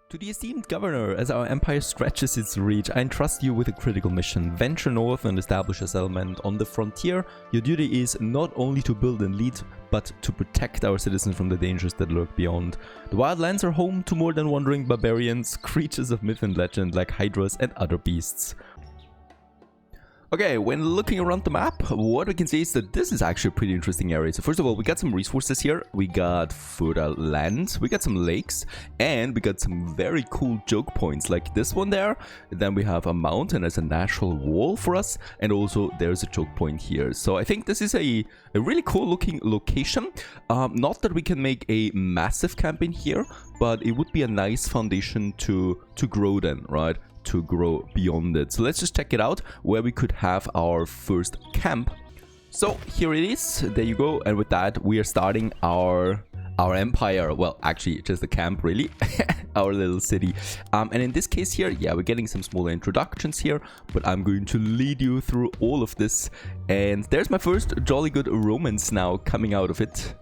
To the esteemed governor, as our empire stretches its reach, I entrust you with a critical mission. Venture north and establish a settlement on the frontier. Your duty is not only to build and lead, but to protect our citizens from the dangers that lurk beyond. The wildlands are home to more than wandering barbarians, creatures of myth and legend like Hydras and other beasts. Okay, when looking around the map, what we can see is that this is actually a pretty interesting area. So first of all, we got some resources here. We got fertile land, we got some lakes, and we got some very cool choke points like this one there. Then we have a mountain as a natural wall for us, and also there's a choke point here. So I think this is a really cool looking location. Not that we can make a massive camp in here, but it would be a nice foundation to grow then, right? To grow beyond it. So let's just check it out where we could have our first camp. So here it is, there you go, and with that we are starting our empire. Well, actually just a camp really. Our little city. And in this case here, yeah, we're getting some smaller introductions here, but I'm going to lead you through all of this. And there's my first jolly good romance now coming out of it,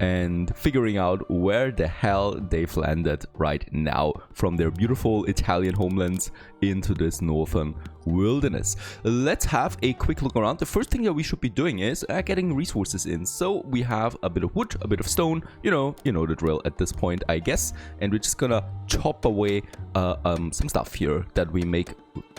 and figuring out where the hell they've landed right now from their beautiful Italian homelands into this northern wilderness. Let's have a quick look around. The first thing that we should be doing is getting resources in. So we have a bit of wood, a bit of stone, you know the drill at this point, I guess. And we're just gonna chop away some stuff here that we make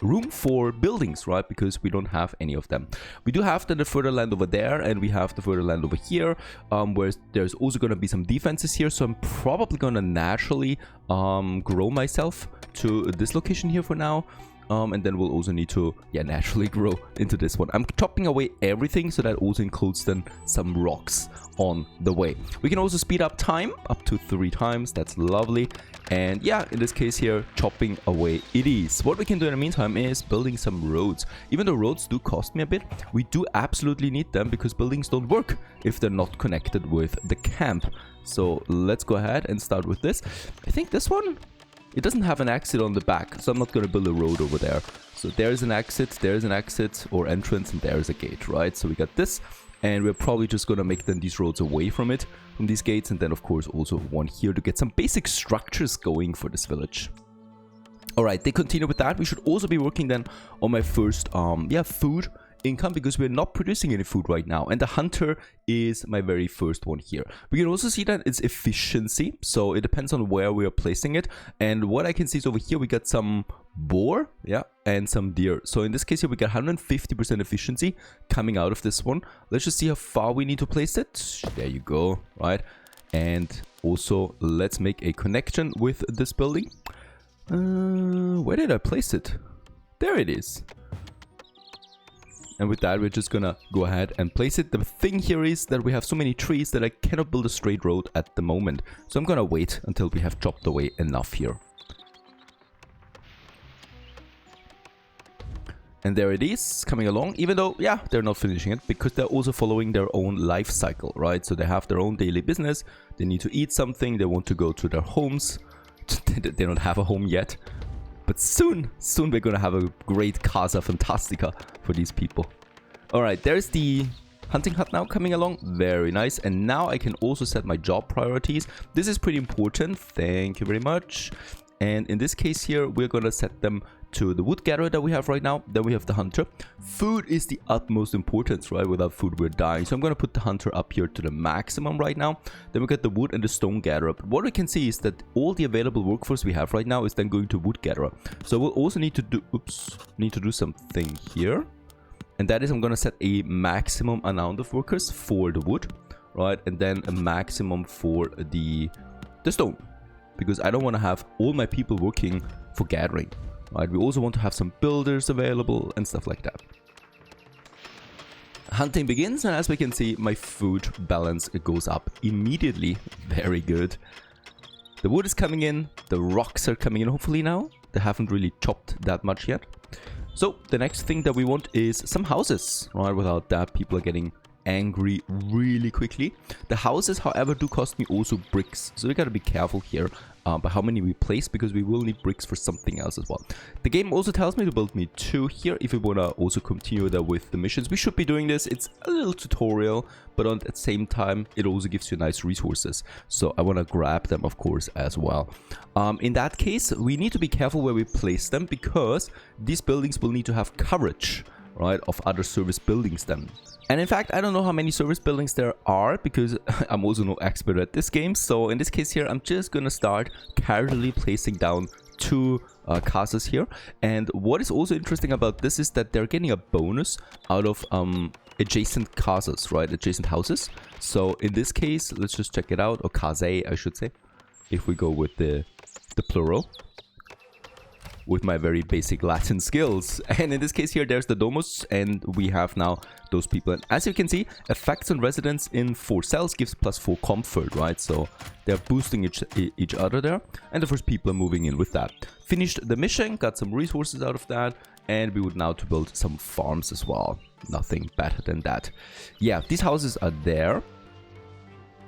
room for buildings, right? Because we don't have any of them. We do have the further land over there, and we have the further land over here, where there's also gonna be some defenses here. So I'm probably gonna naturally grow myself to this location here for now. And then we'll also need to, naturally grow into this one. I'm chopping away everything, so that also includes then some rocks on the way. We can also speed up time up to 3 times. That's lovely. And yeah, in this case here, chopping away it is. What we can do in the meantime is building some roads. Even though roads do cost me a bit, we do absolutely need them because buildings don't work if they're not connected with the camp. So let's go ahead and start with this. I think this one, it doesn't have an exit on the back, so I'm not going to build a road over there. So there's an exit or entrance, and there's a gate, right? So we got this, and we're probably just going to make then these roads away from it, from these gates, and then of course also one here to get some basic structures going for this village. Alright, they continue with that. We should also be working then on my first, food income, because we're not producing any food right now, and the hunter is my very first one here. We can also see that it's efficiency, so it depends on where we are placing it. And what I can see is over here we got some boar, and some deer. So in this case here we got 150% efficiency coming out of this one. Let's just see how far we need to place it. There you go, right? And also let's make a connection with this building. Where did I place it? There it is. And with that, we're just gonna go ahead and place it. The thing here is that we have so many trees that I cannot build a straight road at the moment. So I'm gonna wait until we have chopped away enough here. And there it is, coming along, even though, they're not finishing it, because they're also following their own life cycle, right? So they have their own daily business, they need to eat something, they want to go to their homes. They don't have a home yet. But soon we're gonna have a great Casa Fantastica for these people. Alright, there's the hunting hut now coming along. Very nice. And now I can also set my job priorities. This is pretty important. Thank you very much. And in this case here, we're gonna set them to the wood gatherer that we have right now. Then we have the hunter. Food is the utmost importance, right? Without food, we're dying. So I'm gonna put the hunter up here to the maximum right now. Then we got the wood and the stone gatherer. But what we can see is that all the available workforce we have right now is then going to wood gatherer. So we'll also need to do something here. And that is, I'm gonna set a maximum amount of workers for the wood, right? And then a maximum for the stone, because I don't want to have all my people working for gathering, right? We also want to have some builders available and stuff like that. Hunting begins, and as we can see, my food balance goes up immediately. Very good. The wood is coming in, the rocks are coming in hopefully now. They haven't really chopped that much yet. So the next thing that we want is some houses, right? Without that, people are getting angry really quickly. The houses, however, do cost me also bricks, so we gotta be careful here by how many we place, because we will need bricks for something else as well. The game also tells me to build me 2 here if we wanna also continue there with the missions. We should be doing this. It's a little tutorial, but at the same time it also gives you nice resources, so I want to grab them of course as well. In that case, we need to be careful where we place them, because these buildings will need to have coverage, right, of other service buildings then. And in fact, I don't know how many service buildings there are, because I'm also no expert at this game. So in this case here, I'm just gonna start casually placing down 2 castles here. And what is also interesting about this is that they're getting a bonus out of adjacent castles, right, adjacent houses. So in this case, let's just check it out, or case I should say, if we go with the plural, with my very basic Latin skills. And in this case here, there's the domus, and we have now those people. And as you can see, effects on residents in 4 cells gives +4 comfort, right? So they're boosting each other there, and the first people are moving in with that. Finished the mission, got some resources out of that, and we would now to build some farms as well. Nothing better than that. Yeah, these houses are there.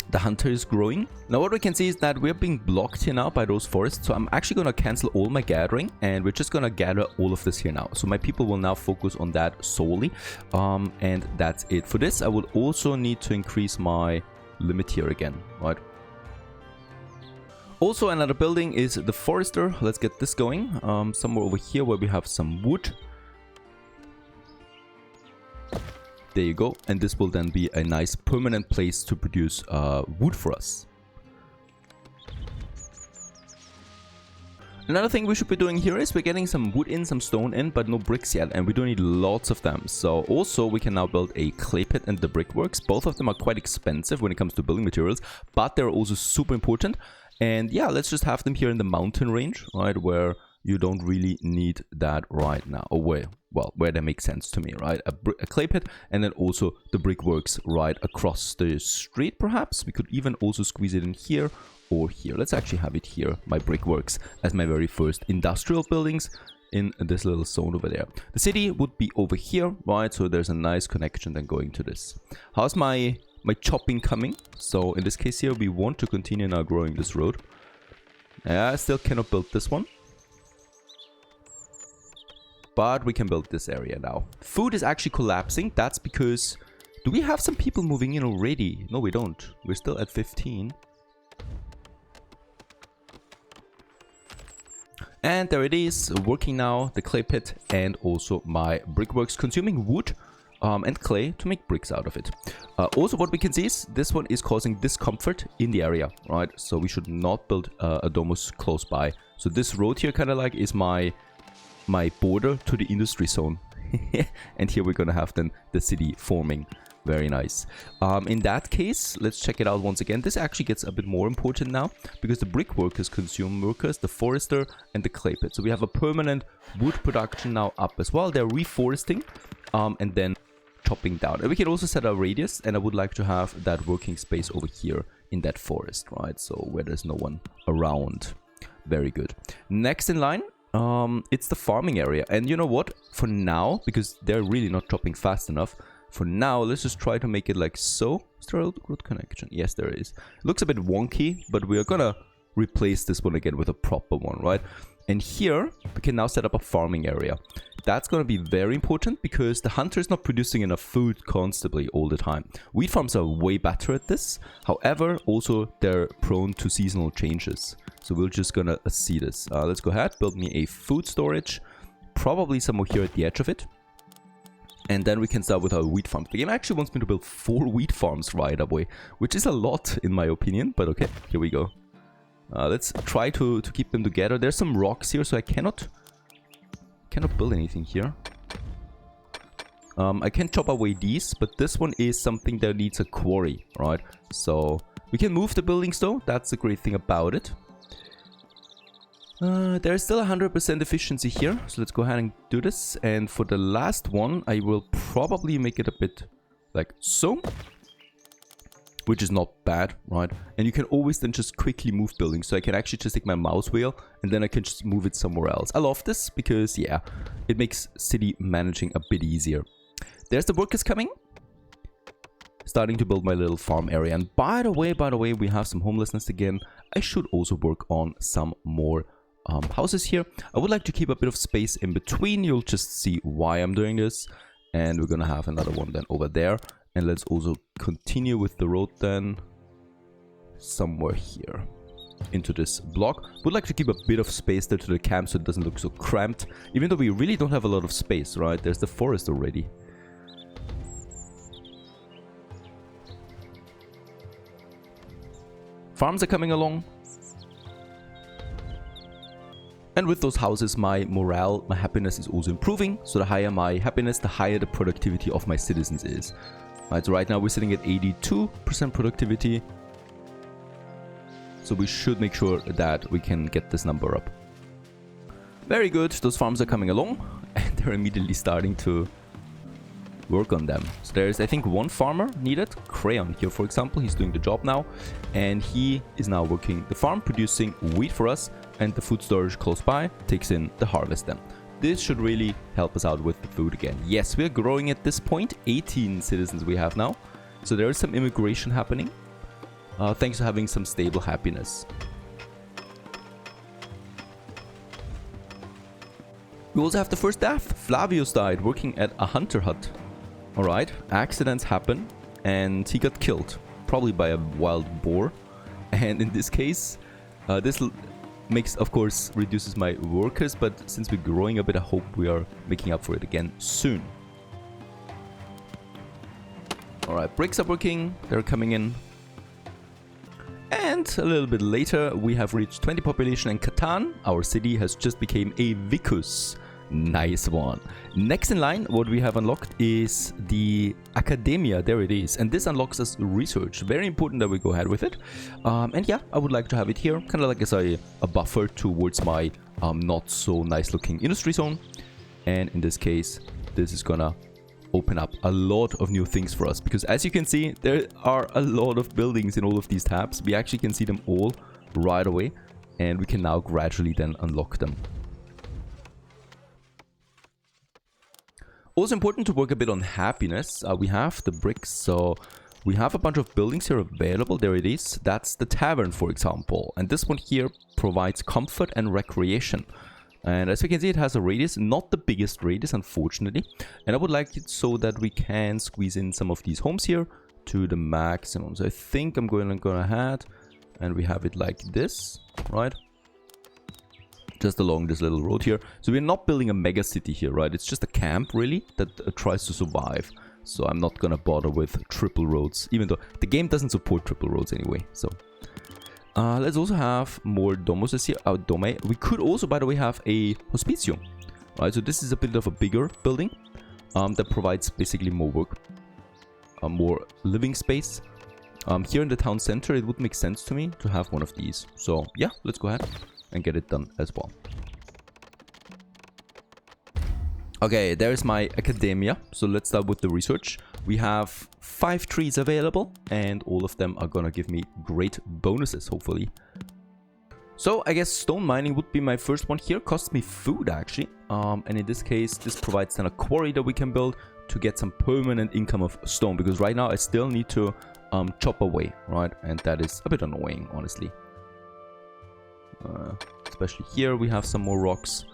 The hunter is growing. Now what we can see is that we're being blocked here now by those forests. So I'm actually going to cancel all my gathering, and we're just going to gather all of this here now. So my people will now focus on that solely. And that's it for this. I would also need to increase my limit here again, right? Also another building is the forester. Let's get this going. Somewhere over here where we have some wood. There you go, and this will then be a nice permanent place to produce wood for us. Another thing we should be doing here is we're getting some wood in, some stone in, but no bricks yet, and we do need lots of them. So also we can now build a clay pit and the brickworks. Both of them are quite expensive when it comes to building materials, but they're also super important. And yeah, let's just have them here in the mountain range, right, where you don't really need that right now, or where that makes sense to me, right? A clay pit, and then also the brickworks right across the street, perhaps. We could even also squeeze it in here or here. Let's actually have it here, my brickworks, as my very first industrial buildings in this little zone over there. The city would be over here, right? So there's a nice connection then going to this. How's my chopping coming? So in this case here, we want to continue now growing this road. I still cannot build this one, but we can build this area now. Food is actually collapsing. That's because... do we have some people moving in already? No, we don't. We're still at 15. And there it is, working now, the clay pit and also my brickworks, consuming wood and clay to make bricks out of it. Also what we can see is this one is causing discomfort in the area, right? So we should not build a domus close by. So this road here kind of like is my border to the industry zone. And here we're gonna have then the city forming. Very nice. In that case, let's check it out once again. This actually gets a bit more important now, because the brick workers consume workers, the forester and the clay pit. So we have a permanent wood production now up as well. They're reforesting and then chopping down. And we can also set our radius, and I would like to have that working space over here in that forest, right? So where there's no one around. Very good. Next in line, it's the farming area. And you know what? For now, because they're really not chopping fast enough, for now, let's just try to make it like so. Is there a road connection? Yes, there is. It looks a bit wonky, but we are gonna replace this one again with a proper one, right? And here, we can now set up a farming area. That's gonna be very important, because the hunter is not producing enough food constantly all the time. Wheat farms are way better at this. However, also they're prone to seasonal changes. So we're just gonna see this. Let's go ahead, build me a food storage. Probably somewhere here at the edge of it. And then we can start with our wheat farms. The game actually wants me to build 4 wheat farms right away, which is a lot in my opinion, but okay, here we go. Let's try to keep them together. There's some rocks here, so I cannot build anything here. I can chop away these, but this one is something that needs a quarry, right? So we can move the buildings though. That's the great thing about it. There's still 100% efficiency here, so let's go ahead and do this. And for the last one, I will probably make it a bit like so, which is not bad, right? And you can always then just quickly move buildings, so I can actually just take my mouse wheel and then I can just move it somewhere else. I love this because, yeah, it makes city managing a bit easier. There's the workers coming. starting to build my little farm area. And by the way, we have some homelessness again. I should also work on some more houses here. I would like to keep a bit of space in between. You'll just see why I'm doing this. And we're gonna have another one then over there. And let's also continue with the road then somewhere here into this block. Would like to keep a bit of space there to the camp so it doesn't look so cramped, even though we really don't have a lot of space, right? There's the forest already. Farms are coming along. And with those houses, my morale, my happiness is also improving. So the higher my happiness, the higher the productivity of my citizens is. Right, so right now we're sitting at 82% productivity. So we should make sure that we can get this number up. Very good. Those farms are coming along. And they're immediately starting to work on them. So there's, I think, one farmer needed. Crayon here, for example. He's doing the job now. And he is now working the farm, producing wheat for us. And the food storage close by takes in the harvest then. This should really help us out with the food again. Yes, we are growing at this point. 18 citizens we have now. So there is some immigration happening. Thanks to having some stable happiness. We also have the first death. Flavius died working at a hunter hut. Alright, accidents happen and he got killed. Probably by a wild boar. And in this case, this makes, of course, reduces my workers. But since we're growing a bit, I hope we are making up for it again soon. Alright, bricks are working. They're coming in. And a little bit later, we have reached 20 population and Catan, our city, has just become a vicus. Nice one. Next in line, what we have unlocked is the Academia. There it is. And this unlocks us research. Very important that we go ahead with it. And yeah, I would like to have it here. Kind of like as a buffer towards my not so nice looking industry zone. And in this case, this is gonna open up a lot of new things for us, because as you can see, there are a lot of buildings in all of these tabs. We actually can see them all right away, and we can now gradually then unlock them. Also important to work a bit on happiness. We have the bricks, so we have a bunch of buildings here available. There it is. That's the tavern, for example, and this one here provides comfort and recreation. And as you can see, it has a radius, not the biggest radius, unfortunately. And I would like it so that we can squeeze in some of these homes here to the maximum. So I think I'm going to go ahead and we have it like this, right? Just along this little road here. So we're not building a mega city here, right? It's just a camp, really, that tries to survive. So I'm not going to bother with triple roads, even though the game doesn't support triple roads anyway, so... let's also have more domuses here. We could also, by the way, have a hospitium. Right, so this is a bit of a bigger building that provides basically more work, more living space. Here in the town center, it would make sense to me to have one of these. So yeah, let's go ahead and get it done as well. Okay, there's my academia. So let's start with the research. We have 5 trees available, and all of them are gonna give me great bonuses, hopefully. So I guess stone mining would be my first one here. Costs me food, actually. And in this case, this provides then a quarry that we can build to get some permanent income of stone. Because right now I still need to chop away, right? And that is a bit annoying, honestly. Especially here we have some more rocks.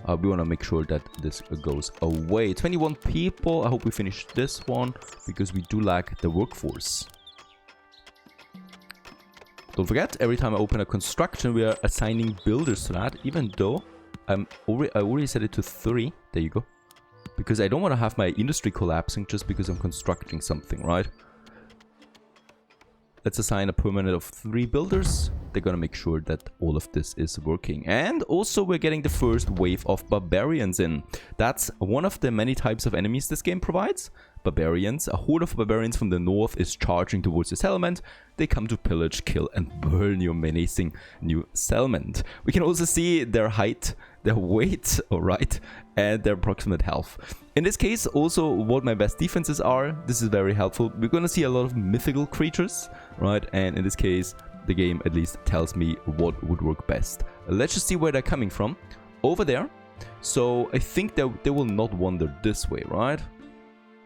We want to make sure that this goes away. 21 people. I hope we finish this one, because we do lack the workforce. Don't forget, every time I open a construction, we are assigning builders to that, even though I already set it to 3. There you go. Because I don't want to have my industry collapsing just because I'm constructing something, right? Let's assign a permanent of 3 builders. They're gonna make sure that all of this is working. And also we're getting the first wave of barbarians in. That's one of the many types of enemies this game provides. Barbarians. A horde of barbarians from the north is charging towards the settlement. They come to pillage, kill, and burn your menacing new settlement. We can also see their height, their weight, alright, and their approximate health. In this case, also what my best defenses are. This is very helpful. We're gonna see a lot of mythical creatures, right? And in this case, the game at least tells me what would work best. Let's just see where they're coming from. Over there. So I think that they will not wander this way, right?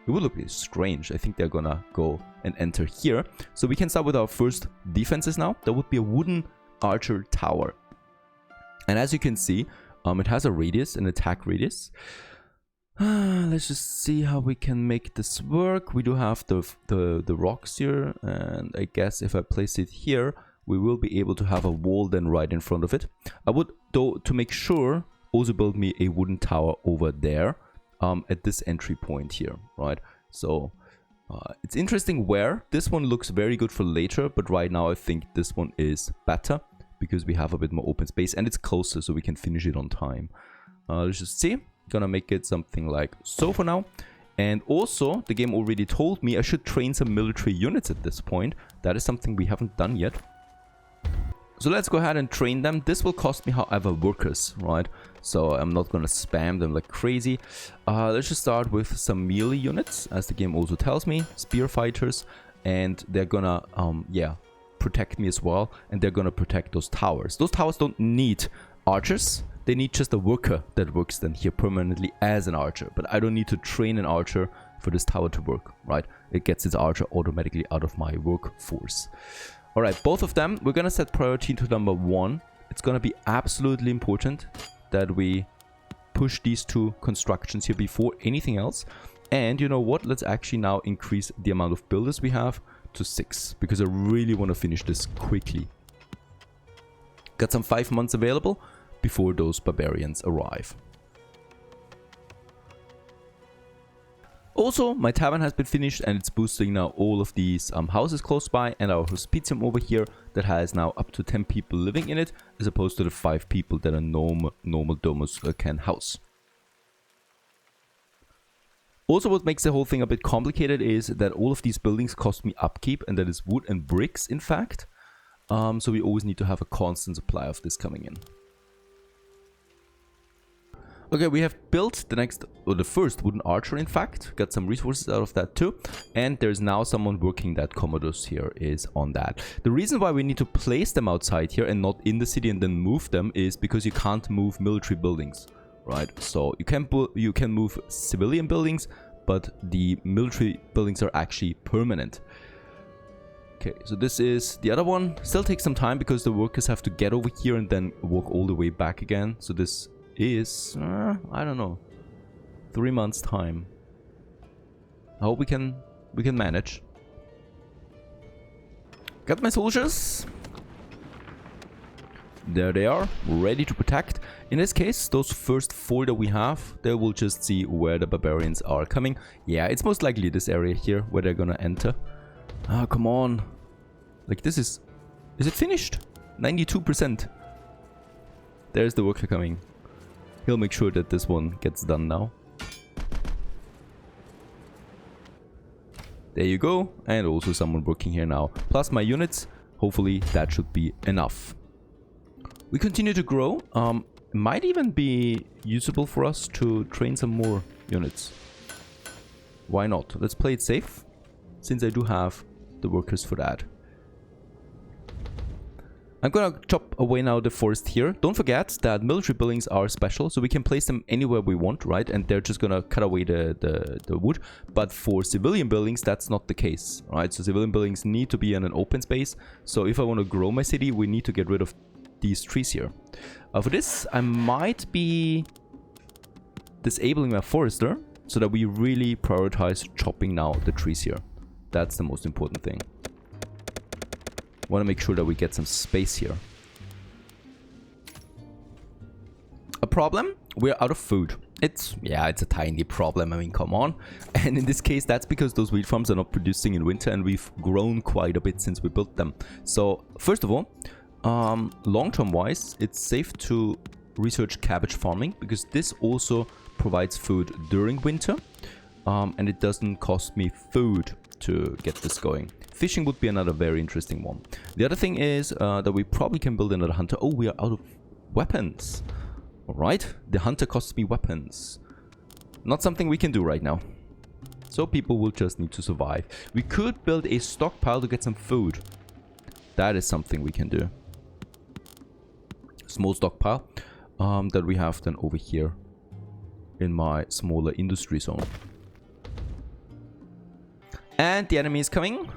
it would look strange. I think they're gonna go and enter here. So we can start with our first defenses now. That would be a wooden archer tower. And as you can see, it has a radius, an attack radius. Let's just see how we can make this work. We do have the rocks here, and I guess if I place it here, we will be able to have a wall then right in front of it. I would, though, to make sure, also build me a wooden tower over there at this entry point here, right? So it's interesting where this one looks very good for later, but right now I think this one is better because we have a bit more open space and it's closer, so we can finish it on time. Let's just see. Gonna make it something like so for now. And also, the game already told me I should train some military units at this point. That is something we haven't done yet. So let's go ahead and train them. This will cost me, however, workers, right? So I'm not gonna spam them like crazy. Let's just start with some melee units, as the game also tells me. Spear fighters, and they're gonna, yeah, protect me as well. And they're gonna protect those towers. Those towers don't need archers. They need just a worker that works then here permanently as an archer. But I don't need to train an archer for this tower to work, right? It gets its archer automatically out of my workforce. Alright, both of them, we're gonna set priority to number 1. It's gonna be absolutely important that we push these two constructions here before anything else. And you know what? Let's actually now increase the amount of builders we have to 6. Because I really want to finish this quickly. Got some 5 months available before those barbarians arrive. Also, my tavern has been finished and it's boosting now all of these houses close by, and our hospitium over here that has now up to 10 people living in it, as opposed to the 5 people that a normal domus can house. Also, what makes the whole thing a bit complicated is that all of these buildings cost me upkeep, and that is wood and bricks in fact. So we always need to have a constant supply of this coming in. Okay, we have built the next, or the first wooden archer in fact. Got some resources out of that too. And there's now someone working that Commodus here is on that. The reason why we need to place them outside here and not in the city and then move them is because you can't move military buildings, right? So you can move civilian buildings, but the military buildings are actually permanent. Okay, so this is the other one. Still takes some time because the workers have to get over here and then walk all the way back again. So this is, I don't know, 3 months time. I hope we can manage. Got my soldiers. There they are, ready to protect. In this case, those first 4 that we have, they will just see where the barbarians are coming. Yeah, it's most likely this area here where they're gonna enter. Ah, come on. Like this is it finished? 92%. There's the worker coming. He'll make sure that this one gets done now. There you go. And also someone working here now. Plus my units. Hopefully that should be enough. We continue to grow. Might even be usable for us to train some more units. Why not? Let's play it safe, since I do have the workers for that. I'm gonna chop away now the forest here. Don't forget that military buildings are special, so we can place them anywhere we want, right? And they're just gonna cut away the wood. But for civilian buildings, that's not the case, right? So civilian buildings need to be in an open space. So if I want to grow my city, we need to get rid of these trees here. For this, I might be disabling my forester so that we really prioritize chopping now the trees here. That's the most important thing. Want to make sure that we get some space here. A problem? We're out of food. It's a tiny problem. I mean, come on. And in this case, that's because those wheat farms are not producing in winter, and we've grown quite a bit since we built them. So, first of all, long-term wise, it's safe to research cabbage farming, because this also provides food during winter, and it doesn't cost me food to get this going. Fishing would be another very interesting one. The other thing is that we probably can build another hunter. Oh, we are out of weapons. Alright, the hunter costs me weapons. Not something we can do right now. So people will just need to survive. We could build a stockpile to get some food. That is something we can do. Small stockpile that we have then over here in my smaller industry zone. And the enemy is coming.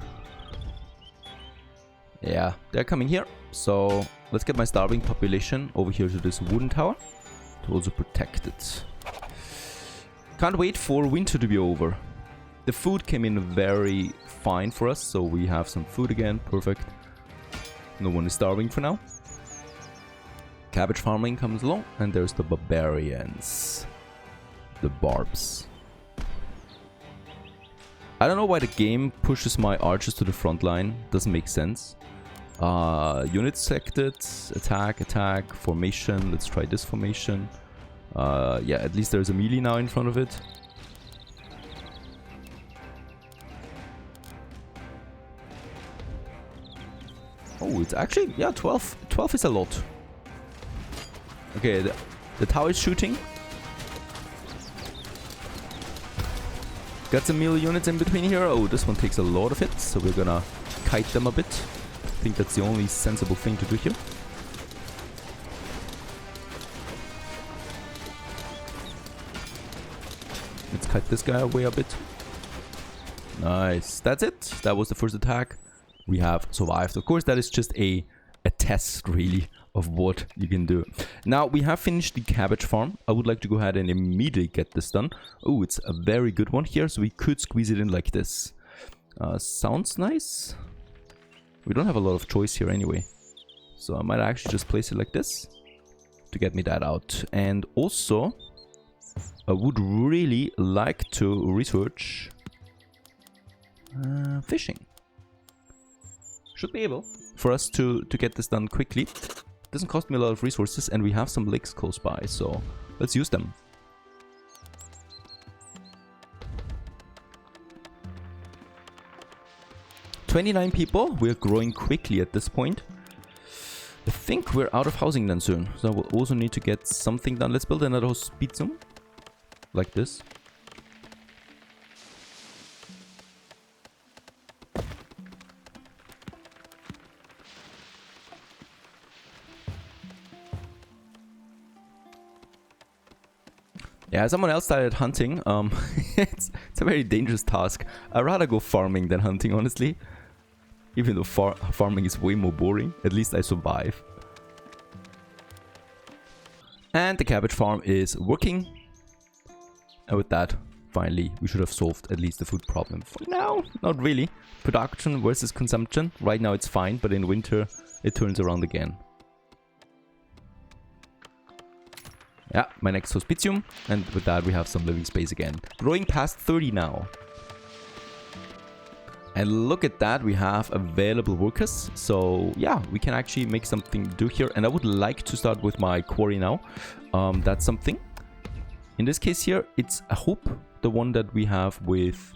Yeah, they're coming here. So let's get my starving population over here to this wooden tower to also protect it. Can't wait for winter to be over. The food came in very fine for us, so we have some food again. Perfect. No one is starving for now. Cabbage farming comes along, and there's the barbarians. The barbs. I don't know why the game pushes my archers to the front line. Doesn't make sense. Units selected. Attack, attack, formation. Let's try this formation. Yeah, at least there's a melee now in front of it. Oh, it's actually, yeah, 12. 12 is a lot. Okay, the tower is shooting. Got some melee units in between here. Oh, this one takes a lot of hits, so we're gonna kite them a bit. I think that's the only sensible thing to do here. Let's kite this guy away a bit. Nice. That's it. That was the first attack. We have survived. Of course, that is just a test, really, of what you can do. Now, we have finished the cabbage farm. I would like to go ahead and immediately get this done. Oh, it's a very good one here, so we could squeeze it in like this. Sounds nice. We don't have a lot of choice here anyway. So I might actually just place it like this to get me that out. And also, I would really like to research fishing. Should be able for us to get this done quickly. Doesn't cost me a lot of resources, and we have some lakes close by, so let's use them. $29 people. We're growing quickly at this point. I think we're out of housing then soon, so we'll also need to get something done. Let's build another hospitium like this. Yeah, someone else started hunting. It's a very dangerous task. I'd rather go farming than hunting, honestly. Even though farming is way more boring, at least I survive. And the cabbage farm is working. And with that, finally, we should have solved at least the food problem. For now, not really. Production versus consumption. Right now it's fine, but in winter it turns around again. Yeah, my next hospitium, and with that we have some living space again. Growing past 30 now. And look at that, we have available workers. So yeah, we can actually make something do here. And I would like to start with my quarry now. That's something. In this case here, it's a hope, the one that we have with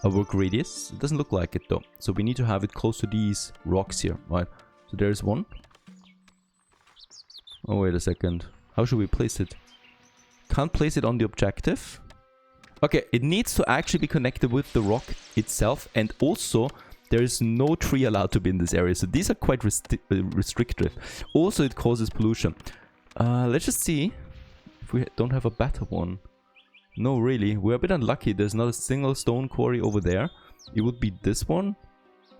a work radius. It doesn't look like it though. So we need to have it close to these rocks here, right? So there's one. Oh, wait a second. How should we place it? Can't place it on the objective. Okay, it needs to actually be connected with the rock itself. And also, there is no tree allowed to be in this area. So these are quite restrictive. Also, it causes pollution. Let's just see if we don't have a better one. No, really. We're a bit unlucky. There's not a single stone quarry over there. It would be this one.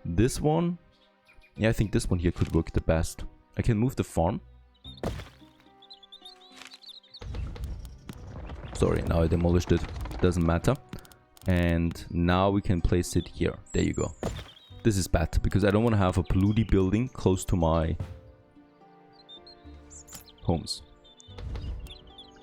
This one. Yeah, I think this one here could work the best. I can move the farm. Sorry, now I demolished it. Doesn't matter. And now we can place it here. There you go. This is bad because I don't want to have a polluted building close to my homes.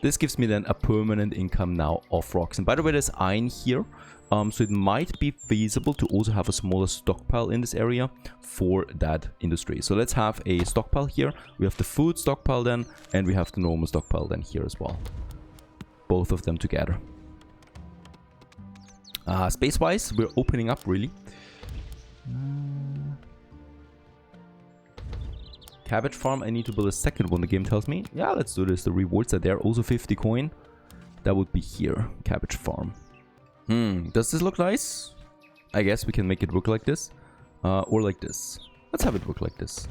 This gives me then a permanent income now of rocks. And by the way, there's iron here. So it might be feasible to also have a smaller stockpile in this area for that industry. So let's have a stockpile here. We have the food stockpile then, and we have the normal stockpile then here as well. Both of them together. Space-wise, we're opening up really. Cabbage farm, I need to build a second one, the game tells me. Yeah, let's do this. The rewards are there. Also 50 coin. That would be here. Cabbage farm. Does this look nice? I guess we can make it look like this. Or like this. Let's have it look like this.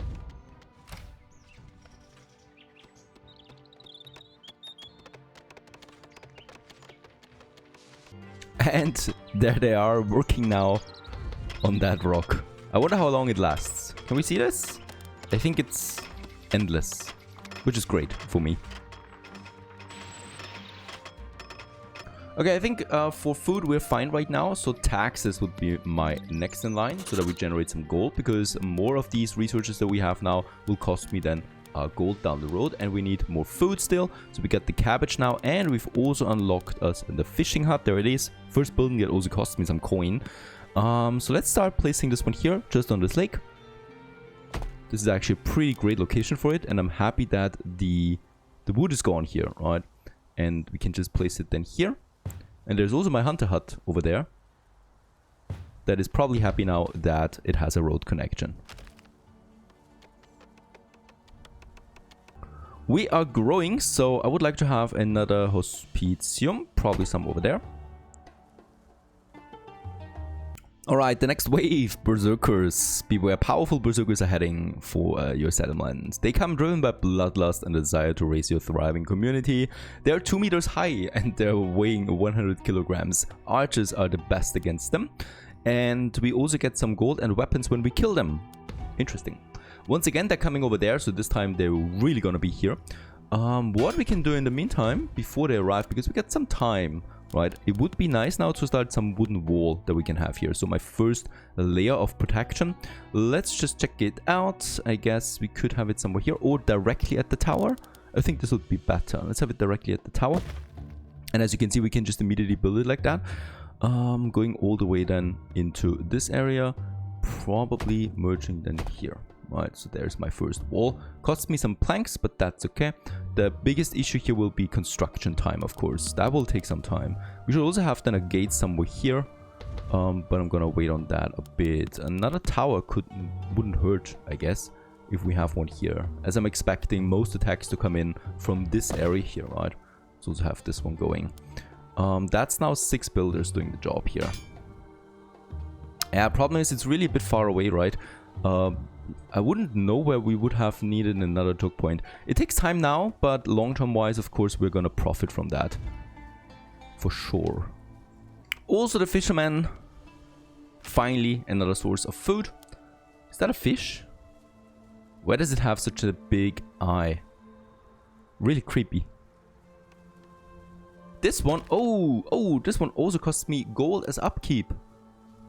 And There they are, working now on that rock. I wonder how long it lasts. Can we see this? I think it's endless, which is great for me. Okay, I think for food we're fine right now, so taxes would be my next in line, so that we generate some gold, because more of these resources that we have now will cost me then gold down the road, and we need more food still, so we get the cabbage now, and we've also unlocked us the fishing hut. There it is. First building that also cost me some coin. So let's start placing this one here, just on this lake. This is actually a pretty great location for it, and I'm happy that the wood is gone here, right? And we can just place it then here. And there's also my hunter hut over there. That is probably happy now that it has a road connection. We are growing, so I would like to have another hospitium. Probably some over there. Alright, the next wave, Berserkers. Beware, powerful Berserkers are heading for your settlements. They come driven by bloodlust and a desire to raise your thriving community. They are 2 meters high and they're weighing 100 kilograms. Archers are the best against them. And we also get some gold and weapons when we kill them. Interesting. Once again, they're coming over there, so this time they're really gonna be here. What we can do in the meantime, before they arrive, because we got some time, right? It would be nice now to start some wooden wall that we can have here. So my first layer of protection. Let's just check it out. I guess we could have it somewhere here or directly at the tower. I think this would be better. Let's have it directly at the tower. And as you can see, we can just immediately build it like that. Going all the way then into this area. Probably merging then here. Right, so there's my first wall. Costs me some planks, but that's okay. The biggest issue here will be construction time, of course. That will take some time. We should also have then a gate somewhere here. But I'm gonna wait on that a bit. Another tower wouldn't hurt, I guess, if we have one here. As I'm expecting most attacks to come in from this area here, right? So also have this one going. That's now 6 builders doing the job here. Yeah, problem is it's really a bit far away, right? I wouldn't know where we would have needed another choke point. It takes time now, but long-term wise, of course, we're gonna profit from that. For sure. Also, the fisherman. Finally, another source of food. Is that a fish? Why does it have such a big eye? Really creepy. This one, oh, this one also costs me gold as upkeep.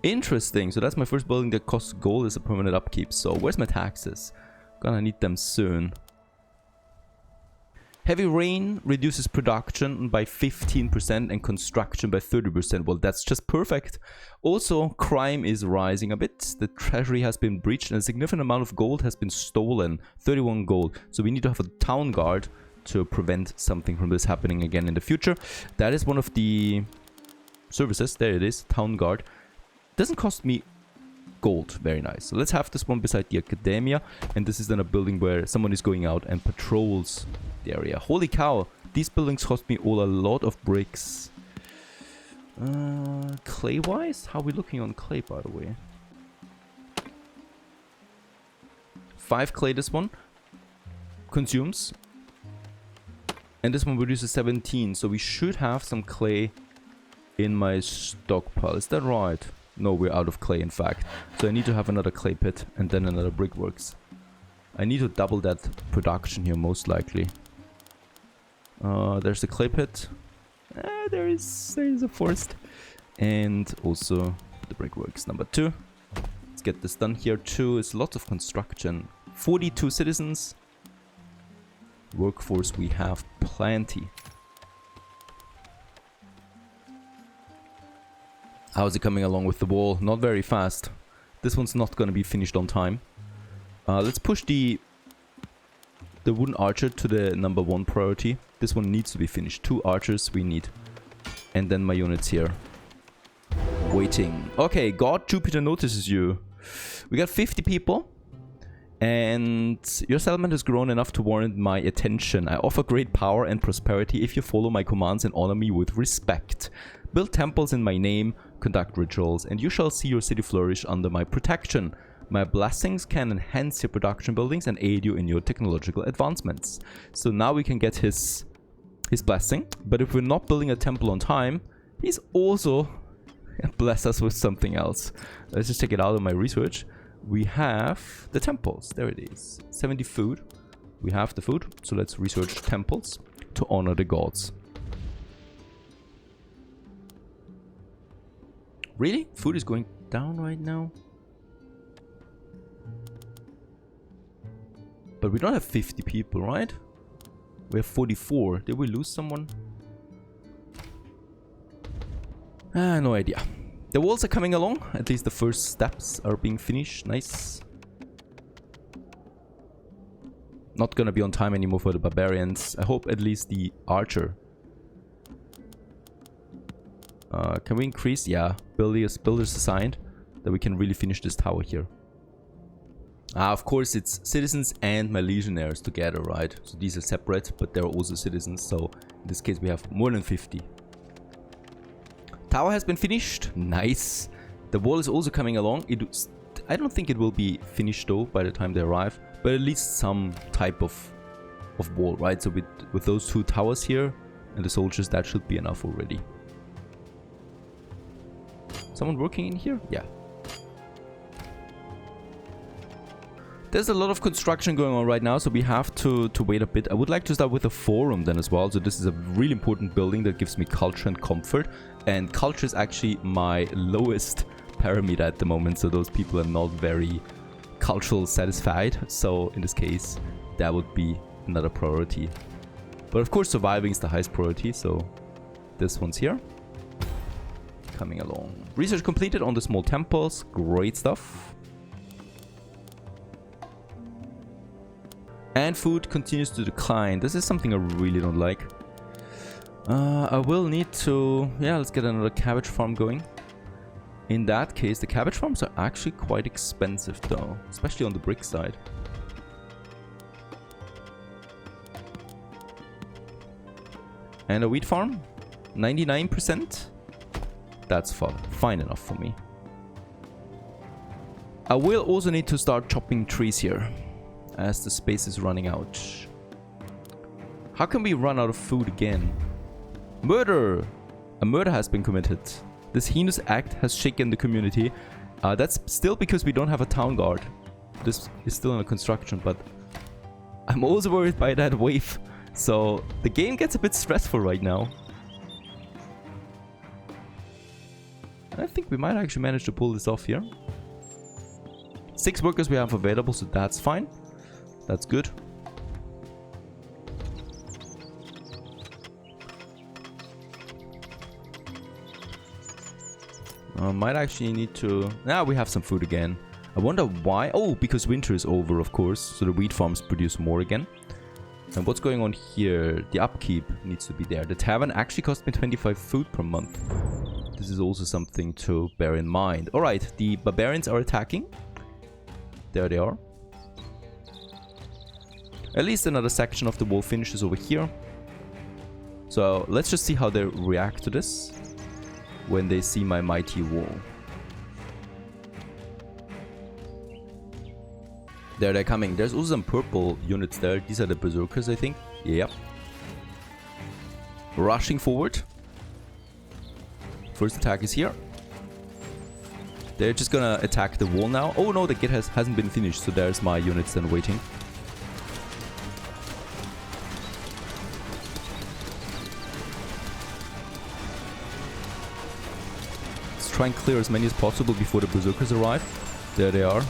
Interesting. So that's my first building that costs gold as a permanent upkeep. So where's my taxes? Gonna need them soon. Heavy rain reduces production by 15% and construction by 30%. Well, that's just perfect. Also, crime is rising a bit. The treasury has been breached and a significant amount of gold has been stolen. 31 gold. So we need to have a town guard to prevent something from this happening again in the future. That is one of the services. There it is, town guard. Doesn't cost me gold. Very nice. So let's have this one beside the academia. And this is then a building where someone is going out and patrols the area. Holy cow. These buildings cost me all a lot of bricks. Clay wise? How are we looking on clay, by the way? 5 clay this one. Consumes. And this one reduces 17. So we should have some clay in my stockpile. Is that right? No, we're out of clay, in fact. So I need to have another clay pit and then another brickworks. I need to double that production here, most likely. There's the clay pit. There is a forest. And also the brickworks number 2. Let's get this done here too. It's lots of construction. 42 citizens. Workforce, we have plenty. How's it coming along with the wall? Not very fast. This one's not going to be finished on time. Let's push the wooden archer to the number 1 priority. This one needs to be finished. 2 archers we need. And then my units here. Waiting. Okay, God Jupiter notices you. We got 50 people. And your settlement has grown enough to warrant my attention. I offer great power and prosperity if you follow my commands and honor me with respect. Build temples in my name, conduct rituals, and you shall see your city flourish under my protection. My blessings can enhance your production buildings and aid you in your technological advancements. So now we can get his blessing. But if we're not building a temple on time, he's also bless us with something else. Let's just check it out on my research. We have the temples. There it is. 70 food. We have the food. So let's research temples to honor the gods. Really? Food is going down right now? But we don't have 50 people, right? We have 44. Did we lose someone? No idea. The walls are coming along. At least the first steps are being finished. Nice. Not gonna be on time anymore for the barbarians. I hope at least the archer. Can we increase? Yeah. Builders assigned. That we can really finish this tower here. Of course, it's citizens and my legionnaires together, right? So these are separate, but they're also citizens. So in this case, we have more than 50. Tower has been finished. Nice. The wall is also coming along. I don't think it will be finished though by the time they arrive, but at least some type of wall, right? So with those 2 towers here and the soldiers, that should be enough already. Someone working in here? Yeah. There's a lot of construction going on right now, so we have to wait a bit. I would like to start with a forum then as well. So this is a really important building that gives me culture and comfort. And culture is actually my lowest parameter at the moment. So those people are not very cultural satisfied. So in this case, that would be another priority. But of course, surviving is the highest priority. So this one's here. Coming along. Research completed on the small temples. Great stuff. And food continues to decline. This is something I really don't like. I will need to... Yeah, let's get another cabbage farm going. In that case, the cabbage farms are actually quite expensive though. Especially on the brick side. And a wheat farm? 99%? That's fine enough for me. I will also need to start chopping trees here, as the space is running out. How can we run out of food again? Murder! A murder has been committed. This heinous act has shaken the community. That's still because we don't have a town guard. This is still under construction, but I'm also worried by that wave. So the game gets a bit stressful right now. I think we might actually manage to pull this off here. 6 workers we have available, so that's fine. That's good. Might actually need to... Now we have some food again. I wonder why. Oh, because winter is over, of course. So the wheat farms produce more again. And what's going on here? The upkeep needs to be there. The tavern actually cost me 25 food per month. This is also something to bear in mind. Alright, the barbarians are attacking. There they are. At least another section of the wall finishes over here. So let's just see how they react to this when they see my mighty wall. There they're coming. There's also some purple units there. These are the Berserkers, I think. Yep. Rushing forward. First attack is here. They're just gonna attack the wall now. Oh no, the gate hasn't been finished, so there's my units then waiting. Let's try and clear as many as possible before the Berserkers arrive. There they are.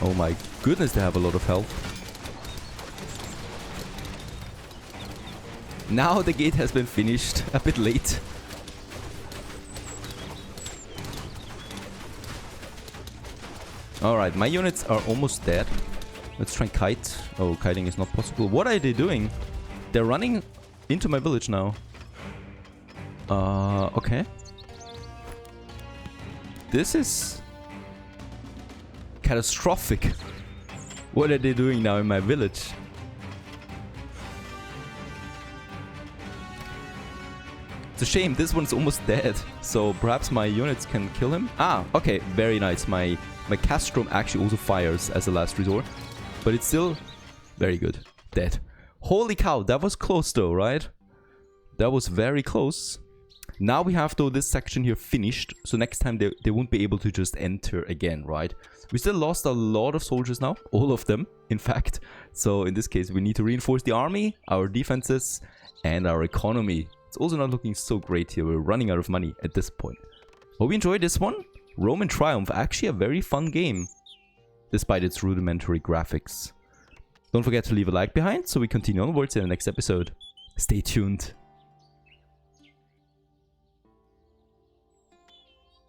Oh my goodness, they have a lot of health. Now the gate has been finished. A bit late. Alright, my units are almost dead. Let's try and kite. Oh, kiting is not possible. What are they doing? They're running into my village now. Okay. This is catastrophic. What are they doing now in my village? It's a shame, this one's almost dead. So perhaps my units can kill him. Ah, okay, very nice. My Castrum actually also fires as a last resort. But it's still very good. Dead. Holy cow, that was close though, right? That was very close. Now we have, though, this section here finished. So next time they won't be able to just enter again, right? We still lost a lot of soldiers now. All of them, in fact. So in this case, we need to reinforce the army, our defenses, and our economy. It's also not looking so great here. We're running out of money at this point. Hope you enjoyed this one. Roman Triumph, actually a very fun game, despite its rudimentary graphics. Don't forget to leave a like behind so we continue onwards in the next episode. Stay tuned.